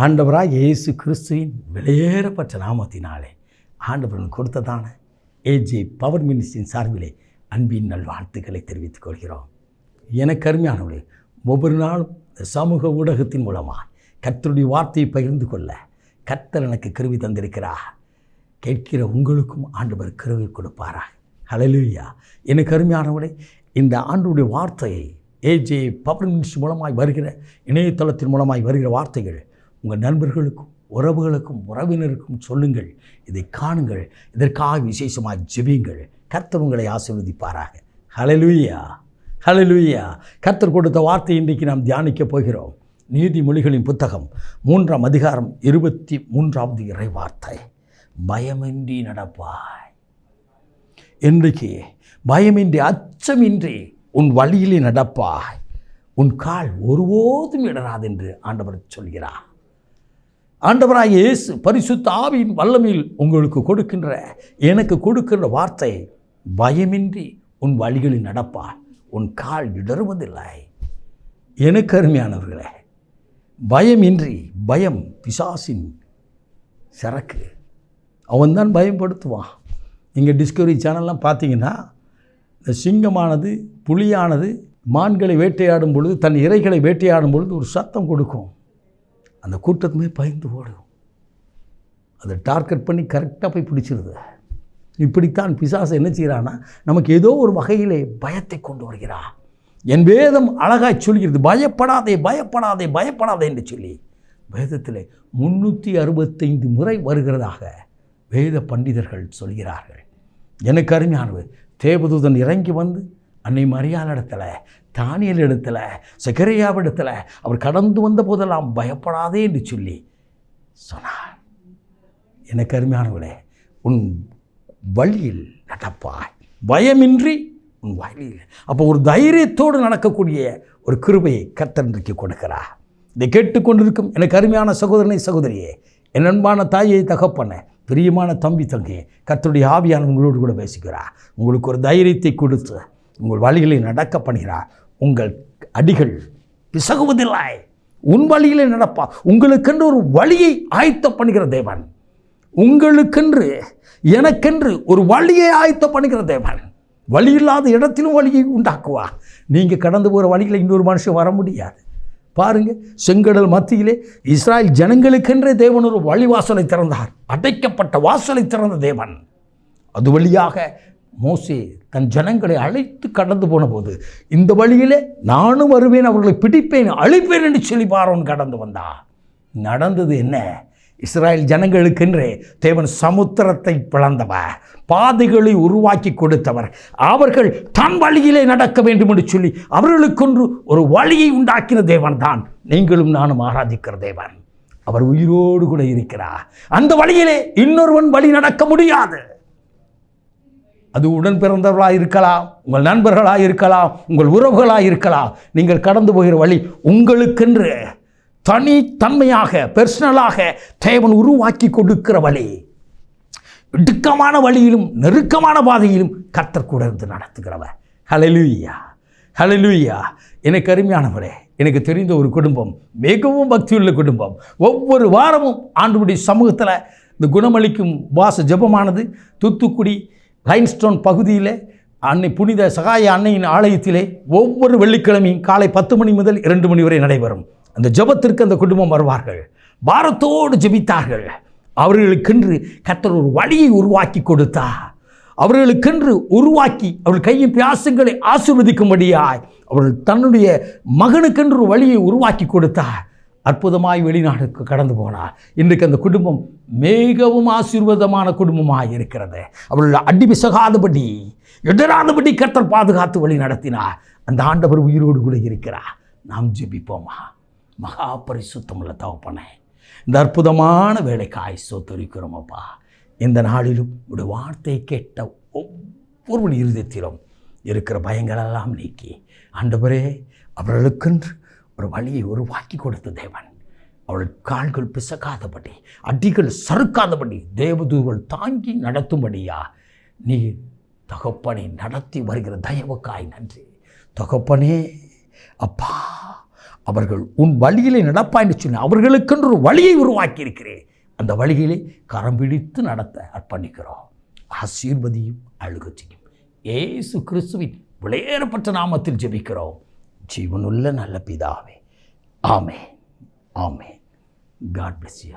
ஆண்டவராக இயேசு கிறிஸ்துவின் வெளியேறப்பட்ட நாமத்தினாலே ஆண்டவரன் கொடுத்ததான ஏஜே பவர் மினிஸ்ட்ரியின் சார்பிலே அன்பின் நல்வாழ்த்துக்களை தெரிவித்துக் கொள்கிறோம். எனக்கு அருமையானவர்களே, ஒவ்வொரு நாளும் சமூக ஊடகத்தின் மூலமாக கர்த்தருடைய வார்த்தையை பகிர்ந்து கொள்ள கர்த்தர் எனக்கு கிருபை தந்திருக்கிறார். கேட்கிற உங்களுக்கும் ஆண்டவர் கிருபை கொடுப்பாராக. ஹல்லேலூயா. எனக்கு அருமையானவர்களே, இந்த ஆண்டுடைய வார்த்தையை ஏஜே பவர் மினிஸ்ட்ரி மூலமாய் வருகிற இணையதளத்தின் மூலமாய் வருகிற வார்த்தைகள் உங்கள் நண்பர்களுக்கும் உறவுகளுக்கும் உறவினருக்கும் சொல்லுங்கள். இதை காணுங்கள். இதற்காக விசேஷமாக ஜெபியுங்கள். கர்த்தர் உங்களை ஆசீர்வதிப்பாராக. ஹல்லேலூயா, ஹல்லேலூயா. கர்த்தர் கொடுத்த வார்த்தை இன்றைக்கு நாம் தியானிக்கப் போகிறோம். நீதிமொழிகளின் புத்தகம் 3ஆம் அதிகாரம் 23வது இறை வார்த்தை. பயமின்றி நடப்பாய். இன்றைக்கு பயமின்றி அச்சமின்றி உன் வழியிலே நடப்பாய். உன் கால் ஒருபோதும் இடராது என்று ஆண்டவர் சொல்கிறார். ஆண்டவராக இயேசு பரிசுத்த ஆவியின் வல்லமையில் உங்களுக்கு கொடுக்கின்ற, எனக்கு கொடுக்கின்ற வார்த்தை, பயமின்றி உன் வழிகளில் நடப்பாய். உன் கால் இடறுவதில்லை. எனக்கு அருமையானவர்களே, பயமின்றி, பயம் பிசாசின் சரக்கு. அவன்தான் பயன்படுத்துவான். நீங்கள் டிஸ்கவரி சேனல்லாம் பார்த்தீங்கன்னா, இந்த சிங்கமானது, புலியானது மான்களை வேட்டையாடும் பொழுது, தன் இரைகளை வேட்டையாடும் பொழுது ஒரு சத்தம் கொடுக்கும். அந்த கூட்டத்துமே பயந்து ஓடும். அதை டார்கெட் பண்ணி கரெக்டாக போய் பிடிச்சிருது. இப்படித்தான் பிசாசு என்ன செய்கிறான்னா, நமக்கு ஏதோ ஒரு வகையிலே பயத்தை கொண்டு வருகிறார். என் வேதம் அழகாய் சொல்கிறது, பயப்படாதே பயப்படாதே பயப்படாதே என்று சொல்லி வேதத்தில் 365 முறை வருகிறதாக வேத பண்டிதர்கள் சொல்கிறார்கள். எனக்கு அருமையானவர், தேவதூதன் இறங்கி வந்து அன்னை மரியாள் இடத்துல, தானியல் இடத்துல, செகரியாவிடத்தில் அவர் கடந்து வந்த போதெல்லாம் பயப்படாதே என்று சொல்லி சொன்னார். எனக்கு அருமையானவர்களே, உன் வழியில் நடப்பாய், பயமின்றி உன் வழியில். அப்போ ஒரு தைரியத்தோடு நடக்கக்கூடிய ஒரு கிருபையை கர்த்தர் இன்றைக்கு கொடுக்கிறார். இதை கேட்டுக்கொண்டிருக்கும் எனக்கு அருமையான சகோதரனை சகோதரியே, என் அன்பான தாயை தகப்பன, பிரியமான தம்பி தங்கையே, கர்த்தருடைய ஆவியான உங்களோடு கூட பேசுகிறார். உங்களுக்கு ஒரு தைரியத்தை கொடுத்து உங்கள் வழிகளை நடக்க பண்ணுகிறார். உங்கள் அடிகள் பிசகுவதில்லை. உன் வழியிலே நடப்பா. உங்களுக்கென்று ஒரு வழியை ஆயத்த பண்ணுகிற தேவன், உங்களுக்கென்று எனக்கென்று ஒரு வழியை ஆயத்த பண்ணுகிற தேவன். வழி இல்லாத இடத்திலும் வழியை உண்டாக்குவா. நீங்கள் கடந்து போகிற வழியில் இன்னொரு மனுஷன் வர முடியாது. பாருங்கள், செங்கடல் மத்தியிலே இஸ்ராயல் ஜனங்களுக்கென்றே தேவன் ஒரு வழி வாசலை திறந்தார். அடைக்கப்பட்ட வாசலை திறந்த தேவன். அது வழியாக மோசே தன் ஜனங்களை அழைத்து கடந்து போன போது, இந்த வழியிலே நானும் வருவேன், அவர்களை பிடிப்பேன், அழிப்பேன் என்று சொல்லி பார்வோன் கடந்து வந்தார். நடந்தது என்ன? இஸ்ராயல் ஜனங்களுக்கென்றே தேவன் சமுத்திரத்தை பிளந்தவர், பாதைகளை உருவாக்கி கொடுத்தவர். அவர்கள் தன் வழியிலே நடக்க வேண்டும் என்று சொல்லி அவர்களுக்கொன்று ஒரு வழியை உண்டாக்கின தேவன் தான் நீங்களும் நானும் ஆராதிக்கிற தேவன். அவர் உயிரோடு கூட இருக்கிறார். அந்த வழியிலே இன்னொருவன் வழி நடக்க முடியாது. அது உடன் பிறந்தவர்களாக இருக்கலாம், உங்கள் நண்பர்களாக இருக்கலாம், உங்கள் உறவுகளாக இருக்கலாம். நீங்கள் கடந்து போகிற வழி உங்களுக்கென்று தனித்தன்மையாக, பெர்சனலாக தேவன் உருவாக்கி கொடுக்கிற வழி. இடுக்கமான வழியிலும் நெருக்கமான பாதையிலும் கர்த்தர் கூட இருந்து நடத்துகிறவர். ஹல்லேலூயா, ஹல்லேலூயா. எனக்கு அருமையானவரே, எனக்கு தெரிந்த ஒரு குடும்பம், மிகவும் பக்தியுள்ள குடும்பம். ஒவ்வொரு வாரமும் ஆண்டவருடைய சமூகத்தில் இந்த குணமளிக்கும் வாச ஜெபமானது தூத்துக்குடி லைன்ஸ்டோன் பகுதியில் அன்னை புனித சகாய அன்னையின் ஆலயத்திலே ஒவ்வொரு வெள்ளிக்கிழமையும் காலை 10 மணி முதல் 2 மணி வரை நடைபெறும். அந்த ஜெபத்திற்கு அந்த குடும்பம் வருவார்கள். பாரத்தோடு ஜெபித்தார்கள். அவர்களுக்கென்று கர்த்தர் ஒரு வழியை உருவாக்கி கொடுத்தார். அவர்களுக்கென்று உருவாக்கி அவர்கள் கையின் பியாசங்களை ஆசீர்வதிக்கும்படியாய் அவர்கள் தன்னுடைய மகனுக்கென்று ஒரு வழியை உருவாக்கி கொடுத்தார். அற்புதமாய் வெளிநாடுக்கு கடந்து போனார். இன்றைக்கு அந்த குடும்பம் மிகவும் ஆசீர்வாதமான குடும்பமாக இருக்கிறது. அவர்கள் அடிபிசகாதபடி, இடராதபடி கர்த்தர் பாதுகாத்து வழி நடத்தினார். அந்த ஆண்டவர் உயிரோடு கூட இருக்கிறார். நாம் ஜெபிப்போமா? மகா பரிசுத்தமுள்ள தகப்பனே, இந்த அற்புதமான வேலைக்காய் ஸ்தோத்திரிக்கிறோமப்பா. இந்த நாளிலும் உடைய வார்த்தையை கேட்ட ஒவ்வொரு இருதயத்திலும் இருக்கிற பயங்களெல்லாம் நீக்கி ஆண்டவரே, அவர்களுக்கென்று ஒரு வழியை உருவாக்கி கொடுத்த தேவன், அவள் கால்கள் பிசக்காதபடி, அடிகள் சறுக்காதபடி தேவதூர்கள் தாங்கி நடத்தும்படியா நீ தகப்பனை நடத்தி வருகிற தயவுக்காய் நன்றி. தகப்பனே, அப்பா, அவர்கள் உன் வழியிலே நடப்பாய்ன்னு சொன்ன அவர்களுக்கென்று ஒரு வழியை உருவாக்கி இருக்கிறேன். அந்த வழியிலே கரம் பிடித்து நடத்த அர்ப்பணிக்கிறோம். ஆசீர்வதியும் அழுகச்சியும் இயேசு கிறிஸ்துவின் விலையேறப்பட்ட நாமத்தில் ஜெபிக்கிறோம் ஜீவனுள்ள நல்ல பிதாவே. ஆமென். ஆமென். God bless you.